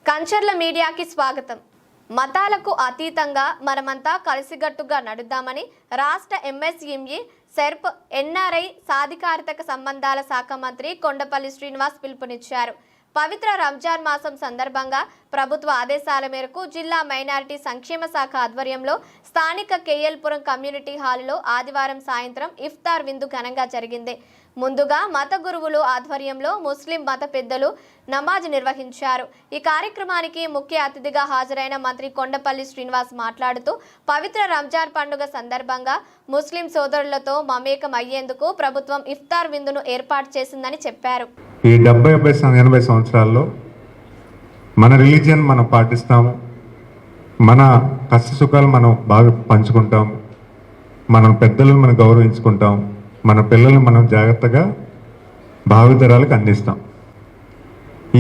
కంచర్ల మీడియాకి స్వాగతం. మతాలకు అతీతంగా మనమంతా కలిసిగట్టుగా నడుద్దామని రాష్ట్ర ఎంఎస్ఎంఈ సెర్ప్ ఎన్ఆర్ఐ సాధికారత సంబంధాల శాఖ మంత్రి కొండపల్లి శ్రీనివాస్ పిలుపునిచ్చారు. పవిత్ర రంజాన్ మాసం సందర్భంగా ప్రభుత్వ ఆదేశాల మేరకు జిల్లా మైనారిటీ సంక్షేమ శాఖ ఆధ్వర్యంలో స్థానిక కేఎల్పురం కమ్యూనిటీ హాలులో ఆదివారం సాయంత్రం ఇఫ్తార్ విందు ఘనంగా జరిగింది. ముందుగా మత గురువులు ఆధ్వర్యంలో ముస్లిం మత పెద్దలు నమాజ్ నిర్వహించారు. ఈ కార్యక్రమానికి ముఖ్య అతిథిగా హాజరైన మంత్రి కొండపల్లి శ్రీనివాస్ మాట్లాడుతూ పవిత్ర రంజాన్ పండుగ సందర్భంగా ముస్లిం సోదరులతో మమేకం అయ్యేందుకు ప్రభుత్వం ఇఫ్తార్ విందును ఏర్పాటు చేసిందని చెప్పారు. ఈ 70-80 సంవత్సరాల్లో మన రిలీజియన్ మనం పాటిస్తాము, మన కష్ట సుఖాలు మనం బాగా పంచుకుంటాము, మన పెద్దలను మనం గౌరవించుకుంటాం, మన పిల్లల్ని మనం జాగ్రత్తగా భావితరాలకు అందిస్తాం.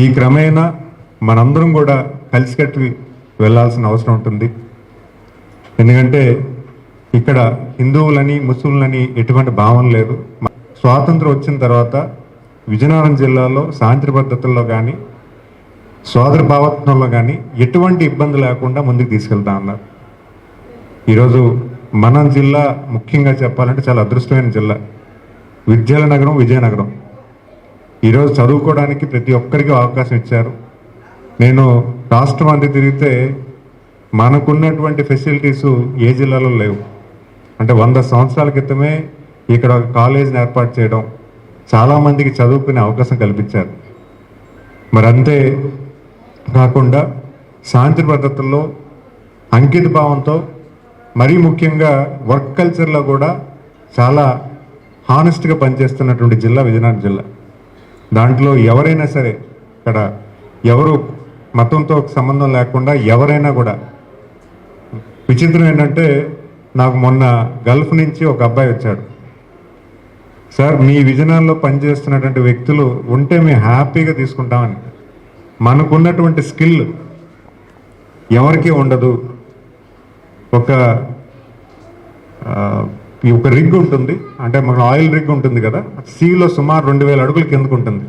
ఈ క్రమేణా మనందరం కూడా కలిసికట్టి వెళ్ళాల్సిన అవసరం ఉంటుంది. ఎందుకంటే ఇక్కడ హిందువులని ముస్లింలని ఎటువంటి భావన లేదు. స్వాతంత్రం వచ్చిన తర్వాత విజయనగరం జిల్లాలో శాంతి భద్రతల్లో కానీ సోదర భావత్వంలో కానీ ఎటువంటి ఇబ్బంది లేకుండా ముందుకు తీసుకెళ్తా ఉన్నారు. ఈరోజు మన జిల్లా ముఖ్యంగా చెప్పాలంటే చాలా అదృష్టమైన జిల్లా. విద్యల నగరం విజయనగరం. ఈరోజు చదువుకోవడానికి ప్రతి ఒక్కరికి అవకాశం ఇచ్చారు. నేను రాష్ట్రం అంతా తిరిగితే మనకున్నటువంటి ఫెసిలిటీసు ఏ జిల్లాలో లేవు. అంటే 100 సంవత్సరాల క్రితమే ఇక్కడ ఒక కాలేజీని ఏర్పాటు చేయడం, చాలామందికి చదువుకునే అవకాశం కల్పించారు. మరి అంతే కాకుండా శాంతి భద్రతల్లో అంకిత భావంతో మరీ ముఖ్యంగా వర్క్ కల్చర్లో కూడా చాలా హానెస్ట్గా పనిచేస్తున్నటువంటి జిల్లా విజయనగరం జిల్లా. దాంట్లో ఎవరైనా సరే ఇక్కడ ఎవరు మతంతో సంబంధం లేకుండా ఎవరైనా కూడా. విచిత్రం ఏంటంటే నాకు మొన్న గల్ఫ్ నుంచి ఒక అబ్బాయి వచ్చాడు. సార్, మీ విజయనగరంలో పనిచేస్తున్నటువంటి వ్యక్తులు ఉంటే మేము హ్యాపీగా తీసుకుంటామని. మనకున్నటువంటి స్కిల్ ఎవరికీ ఉండదు. ఒక రిగ్ ఉంటుంది, అంటే మన ఆయిల్ రిగ్ ఉంటుంది కదా, సీలో సుమారు 2000 అడుగుల కిందకు ఉంటుంది.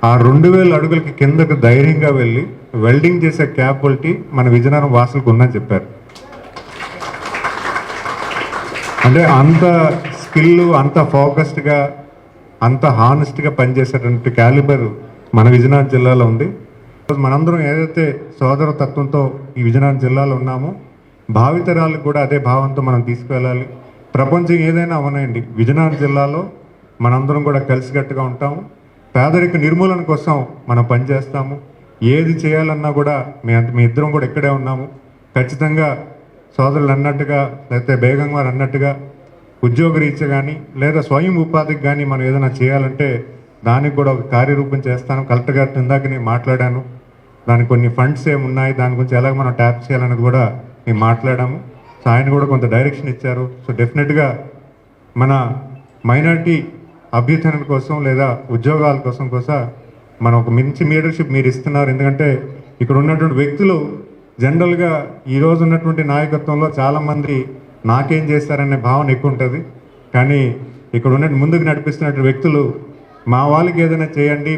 ఆ 2000 అడుగులకి కిందకు ధైర్యంగా వెళ్ళి వెల్డింగ్ చేసే క్యాపబిలిటీ మన విజయనగరం వాసులకు ఉందని చెప్పారు. అంటే అంత స్కిల్, అంత ఫోకస్డ్గా, అంత హానెస్ట్గా పనిచేసేటువంటి క్యాలిబర్ మన విజయనగరం జిల్లాలో ఉంది. మనందరం ఏదైతే సోదర తత్వంతో ఈ విజయనగరం జిల్లాలో ఉన్నామో భావితరాలకు కూడా అదే భావంతో మనం తీసుకువెళ్ళాలి. ప్రపంచం ఏదైనా అవనండి, విజయనగరం జిల్లాలో మనందరం కూడా కలిసికట్టుగా ఉంటాము. పేదరిక నిర్మూలన కోసం మనం పనిచేస్తాము. ఏది చేయాలన్నా కూడా మీ ఇద్దరం కూడా ఇక్కడే ఉన్నాము. ఖచ్చితంగా సోదరులు అన్నట్టుగా, లేకపోతే బేగం గారు అన్నట్టుగా ఉద్యోగరీత్యా కానీ లేదా స్వయం ఉపాధికి కానీ మనం ఏదైనా చేయాలంటే దానికి కూడా ఒక కార్యరూపం చేస్తాను. కలెక్టర్ గారితో ఇందాక నేను మాట్లాడాను. దానికి కొన్ని ఫండ్స్ ఏమున్నాయి, దాని గురించి ఎలాగ మనం ట్యాప్ చేయాలన్నది కూడా మేము మాట్లాడాము. సో ఆయన కూడా కొంత డైరెక్షన్ ఇచ్చారు. సో డెఫినెట్గా మన మైనారిటీ అభ్యున్నతి కోసం లేదా ఉద్యోగాల కోసం మనం ఒక మంచి లీడర్షిప్ మీరు ఇస్తున్నారు. ఎందుకంటే ఇక్కడ ఉన్నటువంటి వ్యక్తులు జనరల్గా ఈరోజు ఉన్నటువంటి నాయకత్వంలో చాలామంది నాకేం చేస్తారనే భావన ఎక్కువ ఉంటుంది. కానీ ఇక్కడ ఉన్న ముందుకు నడిపిస్తున్నటువంటి వ్యక్తులు మా వాళ్ళకి ఏదైనా చేయండి,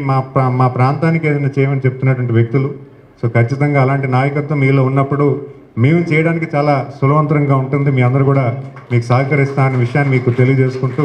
మా ప్రాంతానికి ఏదైనా చేయమని చెప్తున్నటువంటి వ్యక్తులు. సో ఖచ్చితంగా అలాంటి నాయకత్వం మీలో ఉన్నప్పుడు మేము చేయడానికి చాలా సులభవంతంగా ఉంటుంది. మీ అందరూ కూడా మీకు సహకరిస్తా అనే విషయాన్ని మీకు తెలియజేసుకుంటూ